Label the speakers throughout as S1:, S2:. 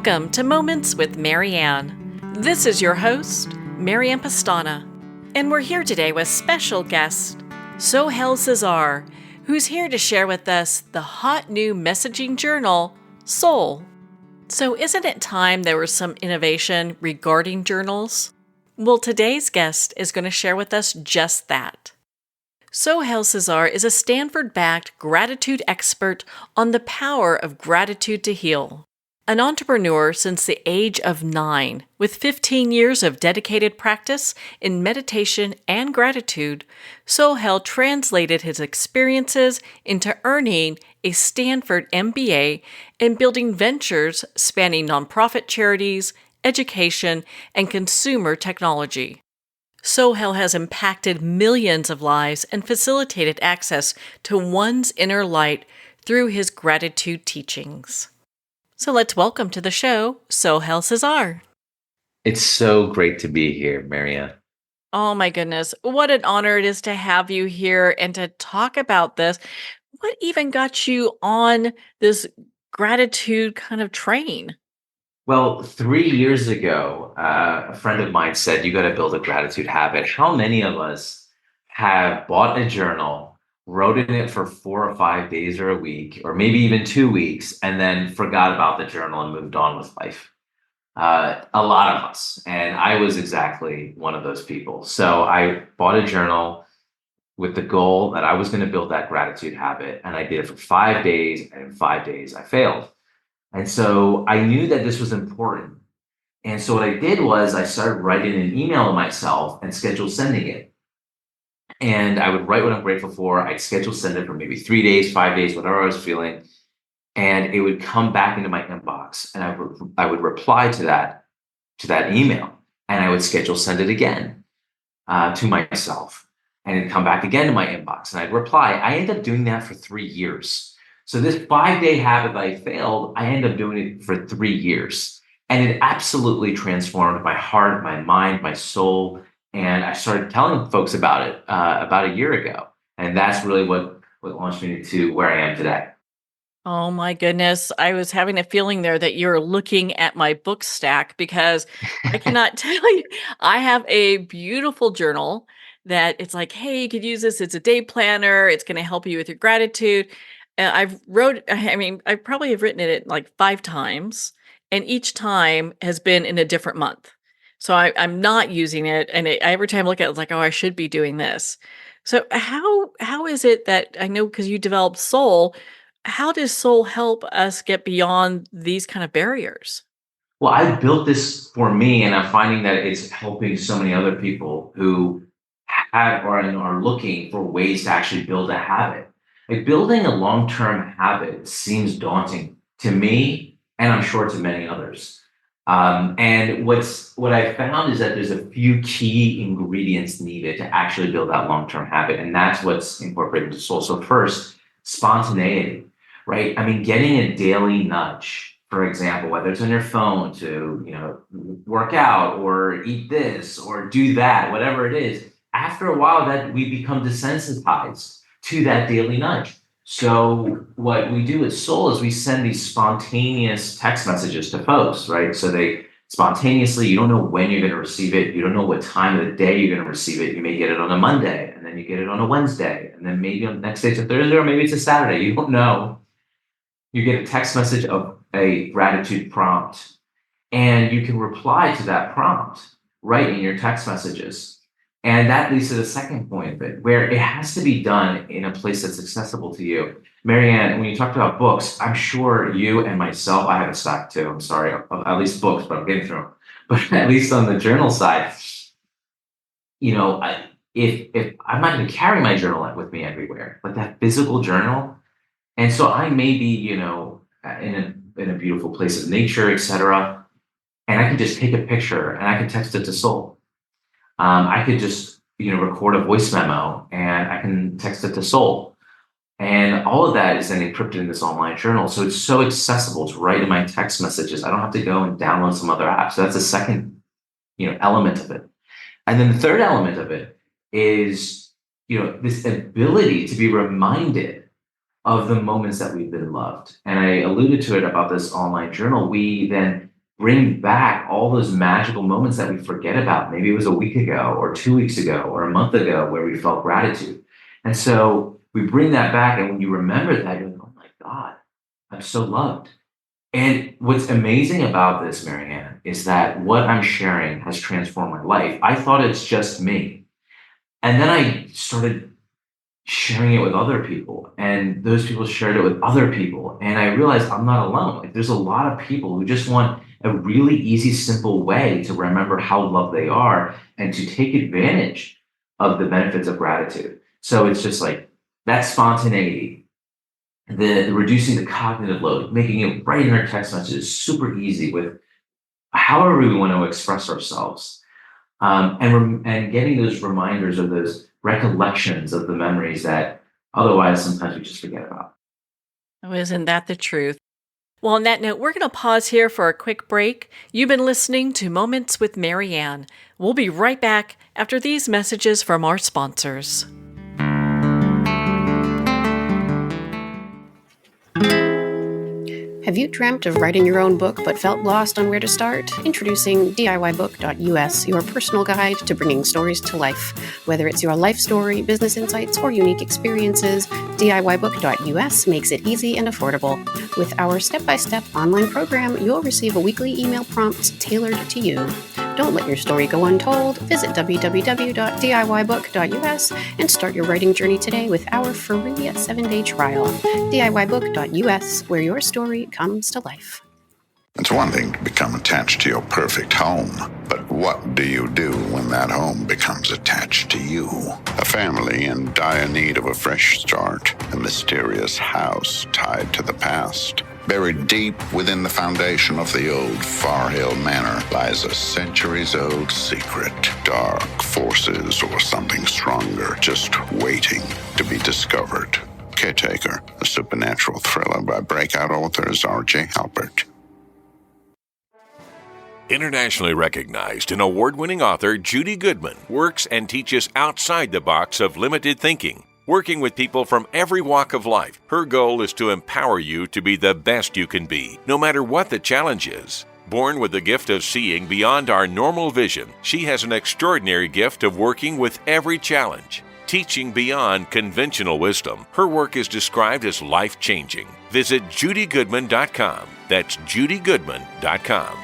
S1: Welcome to Moments with Marianne. This is your host, Marianne Pastana, and we're here today with special guest, Sohale Sizar, who's here to share with us the hot new messaging journal, Soul. So isn't it time there was some innovation regarding journals? Well, today's guest is going to share with us just that. Sohale Sizar is a Stanford-backed gratitude expert on the power of gratitude to heal. An entrepreneur since the age of 9, with 15 years of dedicated practice in meditation and gratitude, Sohale translated his experiences into earning a Stanford MBA and building ventures spanning nonprofit charities, education, and consumer technology. Sohale has impacted millions of lives and facilitated access to one's inner light through his gratitude teachings. So let's welcome to the show, Sohale Sizar.
S2: It's so great to be here, Marianne.
S1: Oh my goodness, what an honor it is to have you here and to talk about this. What even got you on this gratitude kind of train?
S2: Well, 3 years ago, a friend of mine said, you got to build a gratitude habit. How many of us have bought a journal, wrote in it for 4 or 5 days or a week, or maybe even 2 weeks, and then forgot about the journal and moved on with life? A lot of us. And I was exactly one of those people. So I bought a journal with the goal that I was going to build that gratitude habit. And I did it for 5 days. And in 5 days, I failed. And so I knew that this was important. And so what I did was I started writing an email to myself and scheduled sending it. And I would write what I'm grateful for. I'd schedule send it for maybe 3 days, 5 days, whatever I was feeling. And it would come back into my inbox. And I would reply to that email. And I would schedule send it again to myself. And it'd come back again to my inbox. And I'd reply. I ended up doing that for 3 years. So this 5-day habit that I failed, I ended up doing it for 3 years. And it absolutely transformed my heart, my mind, my soul. And I started telling folks about it about a year ago. And that's really what launched me to where I am today.
S1: Oh my goodness. I was having a feeling there that you're looking at my book stack because I cannot tell you. I have a beautiful journal that it's like, hey, you could use this. It's a day planner. It's going to help you with your gratitude. I probably have written it like 5 times, and each time has been in a different month. So I'm not using it. And every time I look at it, it's like, oh, I should be doing this. So how is it that I know because you developed Soul, how does Soul help us get beyond these kind of barriers?
S2: Well, I built this for me, and I'm finding that it's helping so many other people who have or are looking for ways to actually build a habit. Like building a long-term habit seems daunting to me, and I'm sure to many others. And what I found is that there's a few key ingredients needed to actually build that long-term habit, and that's what's incorporated into Soul. So first, spontaneity, right? I mean, getting a daily nudge, for example, whether it's on your phone to, work out or eat this or do that, whatever it is, after a while that we become desensitized to that daily nudge. So what we do at Soul is we send these spontaneous text messages to folks, right? So they spontaneously, you don't know when you're going to receive it. You don't know what time of the day you're going to receive it. You may get it on a Monday, and then you get it on a Wednesday, and then maybe on the next day it's a Thursday, or maybe it's a Saturday. You don't know. You get a text message of a gratitude prompt, and you can reply to that prompt right in your text messages. And that leads to the second point of it, where it has to be done in a place that's accessible to you. Marianne, when you talked about books, I'm sure you and myself, I have a stack too. I'm sorry, at least books, but I'm getting through them. But at least on the journal side, if I'm not going to carry my journal with me everywhere, but that physical journal, and so I may be, in a beautiful place of nature, etc., and I can just take a picture and I can text it to Soul. I could just, record a voice memo and I can text it to Soul. And all of that is then encrypted in this online journal. So it's so accessible. It's right in my text messages. I don't have to go and download some other app. So that's the second, element of it. And then the third element of it is, this ability to be reminded of the moments that we've been loved. And I alluded to it about this online journal. We then bring back all those magical moments that we forget about. Maybe it was a week ago or 2 weeks ago or a month ago where we felt gratitude. And so we bring that back. And when you remember that, you're like, oh my God, I'm so loved. And what's amazing about this, Marianne, is that what I'm sharing has transformed my life. I thought it's just me. And then I started sharing it with other people, and those people shared it with other people. And I realized I'm not alone. Like, there's a lot of people who just want a really easy, simple way to remember how loved they are and to take advantage of the benefits of gratitude. So it's just like that spontaneity, the reducing the cognitive load, making it right in our text messages super easy with however we want to express ourselves, and getting those reminders or those recollections of the memories that otherwise sometimes we just forget about.
S1: Oh, isn't that the truth? Well, on that note, we're going to pause here for a quick break. You've been listening to Moments with Marianne. We'll be right back after these messages from our sponsors.
S3: Have you dreamt of writing your own book but felt lost on where to start? Introducing DIYbook.us, your personal guide to bringing stories to life. Whether it's your life story, business insights, or unique experiences, DIYbook.us makes it easy and affordable. With our step-by-step online program, you'll receive a weekly email prompt tailored to you. Don't let your story go untold. Visit www.diybook.us and start your writing journey today with our free 7-day trial. DIYbook.us, where your story comes to life.
S4: It's one thing to become attached to your perfect home, but what do you do when that home becomes attached to you? A family in dire need of a fresh start, a mysterious house tied to the past. Buried deep within the foundation of the old Far Hill Manor lies a centuries-old secret. Dark forces or something stronger just waiting to be discovered. Caretaker, a supernatural thriller by breakout authors R.J. Halpert.
S5: Internationally recognized and award-winning author Judy Goodman works and teaches outside the box of limited thinking. Working with people from every walk of life, her goal is to empower you to be the best you can be, no matter what the challenge is. Born with the gift of seeing beyond our normal vision, she has an extraordinary gift of working with every challenge. Teaching beyond conventional wisdom, her work is described as life-changing. Visit judygoodman.com. That's judygoodman.com.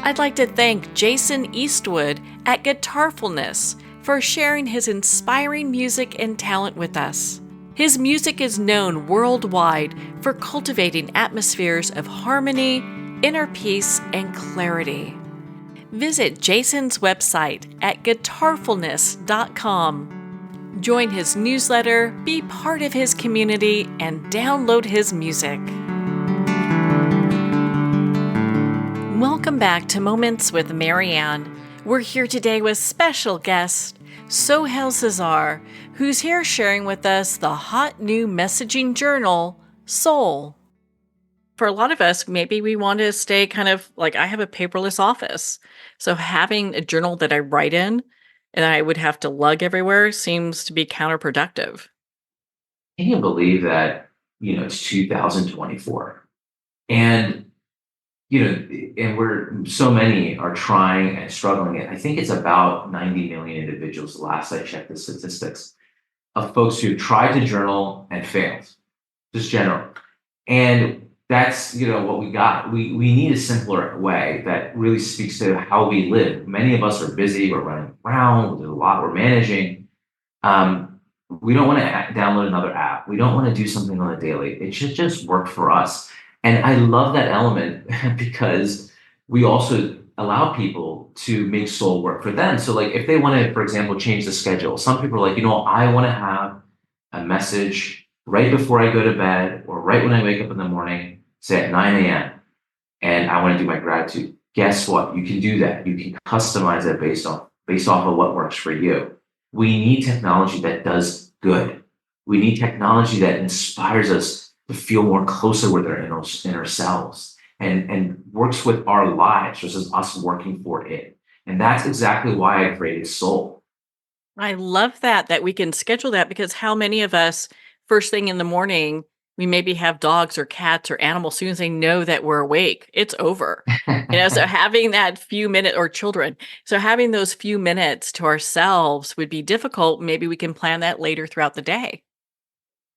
S1: I'd like to thank Jason Eastwood at Guitarfulness for sharing his inspiring music and talent with us. His music is known worldwide for cultivating atmospheres of harmony, inner peace, and clarity. Visit Jason's website at guitarfulness.com. Join his newsletter, be part of his community, and download his music. Welcome back to Moments with Marianne. We're here today with special guest, Sohale Sizar, who's here sharing with us the hot new messaging journal, Soul. For a lot of us, maybe we want to stay kind of like I have a paperless office. So having a journal that I write in and I would have to lug everywhere seems to be counterproductive.
S2: Can you believe that, it's 2024? And and so many are trying and struggling. And I think it's about 90 million individuals, the last I checked the statistics, of folks who tried to journal and failed, just general. And that's, what we got. We need a simpler way that really speaks to how we live. Many of us are busy, we're running around, there's a lot we're managing. We don't want to download another app. We don't want to do something on a daily. It should just work for us. And I love that element because we also allow people to make soul work for them. So like if they want to, for example, change the schedule, some people are like, I want to have a message right before I go to bed or right when I wake up in the morning, say at 9 a.m. And I want to do my gratitude. Guess what? You can do that. You can customize it based off of what works for you. We need technology that does good. We need technology that inspires us to feel more closer with our inner selves and works with our lives versus us working for it. And that's exactly why I created Soul.
S1: I love that we can schedule that because how many of us first thing in the morning, we maybe have dogs or cats or animals. As soon as they know that we're awake, it's over. So having that few minute or children, so having those few minutes to ourselves would be difficult. Maybe we can plan that later throughout the day.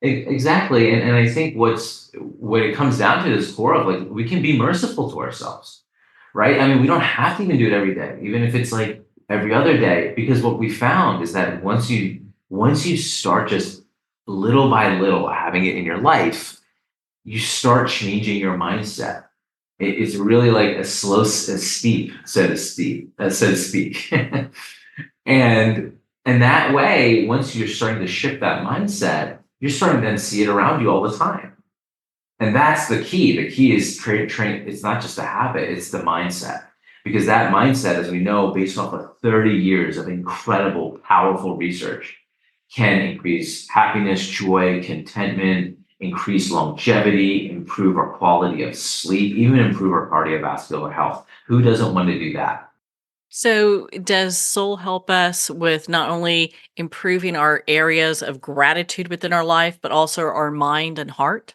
S2: Exactly. And I think what it comes down to is core of like we can be merciful to ourselves, right? I mean, we don't have to even do it every day, even if it's like every other day, because what we found is that once you start just little by little having it in your life, you start changing your mindset. It's really like a steep, so to speak. And that way, once you're starting to shift that mindset, you're starting to then see it around you all the time. And that's the key. The key is train. It's not just a habit, it's the mindset. Because that mindset, as we know, based off of 30 years of incredible, powerful research, can increase happiness, joy, contentment, increase longevity, improve our quality of sleep, even improve our cardiovascular health. Who doesn't want to do that?
S1: So, does soul help us with not only improving our areas of gratitude within our life, but also our mind and heart?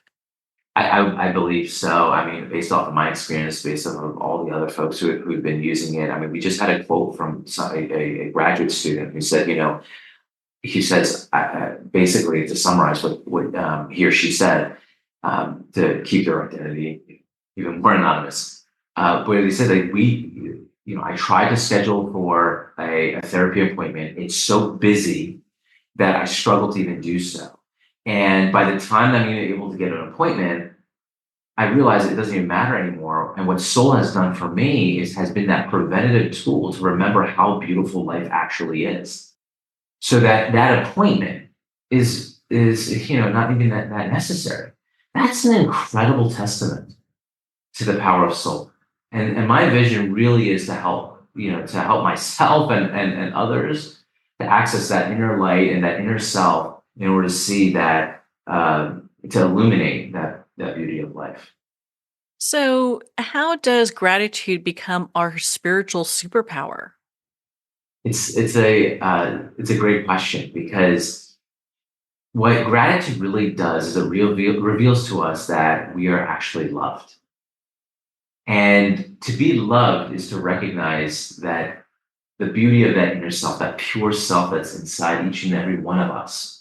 S2: I believe so. I mean, based off of my experience, based off of all the other folks who've been using it. I mean, we just had a quote from a graduate student who said, he says, basically to summarize what he or she said, to keep their identity even more anonymous, where they said that I tried to schedule for a therapy appointment. It's so busy that I struggle to even do so. And by the time I'm even able to get an appointment, I realize it doesn't even matter anymore. And what Soul has done for me has been that preventative tool to remember how beautiful life actually is. So that appointment is not even that necessary. That's an incredible testament to the power of Soul. And my vision really is to help myself and others to access that inner light and that inner self in order to see that, to illuminate that beauty of life.
S1: So, how does gratitude become our spiritual superpower?
S2: It's a great question because what gratitude really does is it reveals to us that we are actually loved. And to be loved is to recognize that the beauty of that inner self, that pure self that's inside each and every one of us.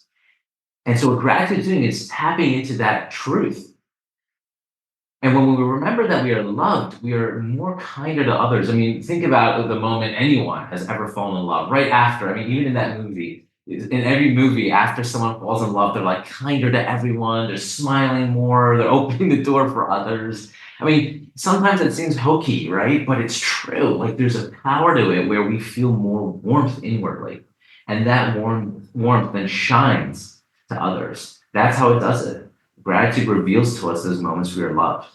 S2: And so what gratitude is doing is tapping into that truth. And when we remember that we are loved, we are more kinder to others. I mean, think about the moment anyone has ever fallen in love. Right after, I mean, even in that movie, in every movie, after someone falls in love, they're like kinder to everyone. They're smiling more. They're opening the door for others. I mean, sometimes it seems hokey, right? But it's true. Like there's a power to it where we feel more warmth inwardly. And that warmth then shines to others. That's how it does it. Gratitude reveals to us those moments we are loved.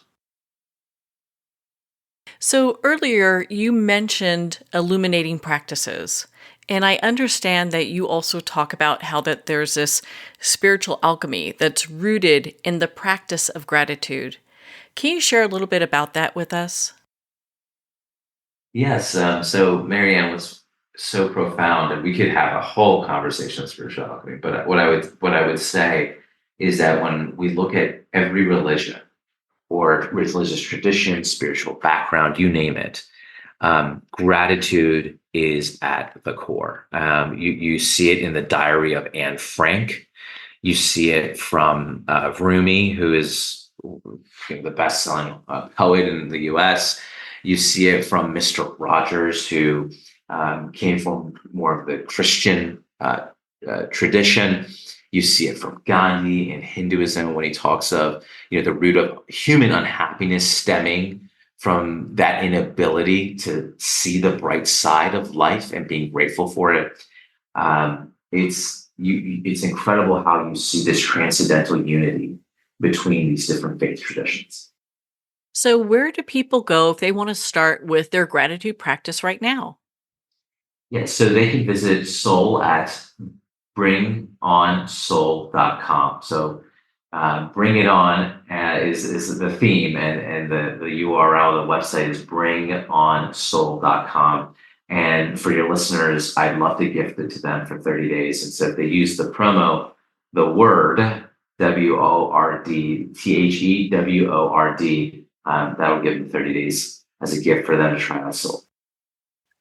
S1: So, earlier you mentioned illuminating practices. And I understand that you also talk about how that there's this spiritual alchemy that's rooted in the practice of gratitude. Can you share a little bit about that with us?
S2: Yes. So Marianne was so profound, and we could have a whole conversation of spiritual alchemy. But what I would say is that when we look at every religion or religious tradition, spiritual background, you name it, gratitude is at the core. You see it in the diary of Anne Frank. You see it from Rumi, who is the best-selling poet in the U.S. You see it from Mr. Rogers, who came from more of the Christian tradition. You see it from Gandhi in Hinduism when he talks of the root of human unhappiness stemming from that inability to see the bright side of life and being grateful for it. It's incredible how you see this transcendental unity between these different faith traditions.
S1: So, where do people go if they want to start with their gratitude practice right now?
S2: Yes, so they can visit Soul at bringonsoul.com. So Bring It On is the theme, and the URL, the website is bringonsoul.com. And for your listeners, I'd love to gift it to them for 30 days. And so if they use the promo, the word TheWord. That'll give them 30 days as a gift for them to try out Soul.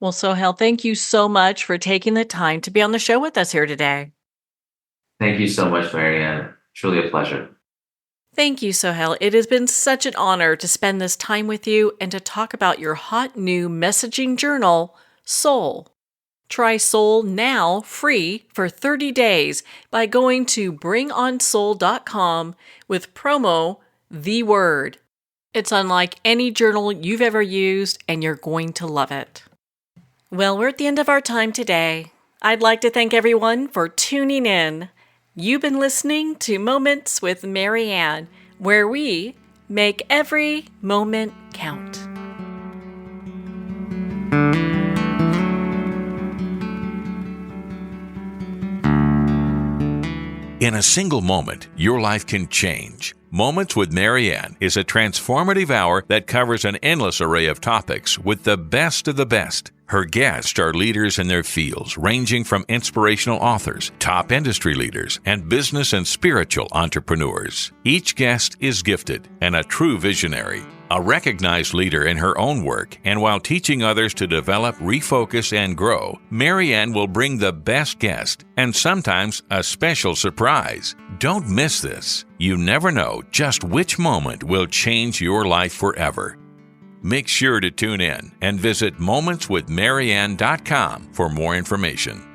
S1: Well, Sohale, thank you so much for taking the time to be on the show with us here today.
S2: Thank you so much, Marianne. Truly a pleasure.
S1: Thank you, Sohale. It has been such an honor to spend this time with you and to talk about your hot new messaging journal, Soul. Try Soul now free for 30 days by going to bringonsoul.com with promo The Word. It's unlike any journal you've ever used, and you're going to love it. Well, we're at the end of our time today. I'd like to thank everyone for tuning in. You've been listening to Moments with Marianne, where we make every moment count.
S5: In a single moment, your life can change. Moments with Marianne is a transformative hour that covers an endless array of topics with the best of the best. Her guests are leaders in their fields, ranging from inspirational authors, top industry leaders, and business and spiritual entrepreneurs. Each guest is gifted and a true visionary, a recognized leader in her own work, and while teaching others to develop, refocus, and grow, Marianne will bring the best guest and sometimes a special surprise. Don't miss this. You never know just which moment will change your life forever. Make sure to tune in and visit momentswithmarianne.com for more information.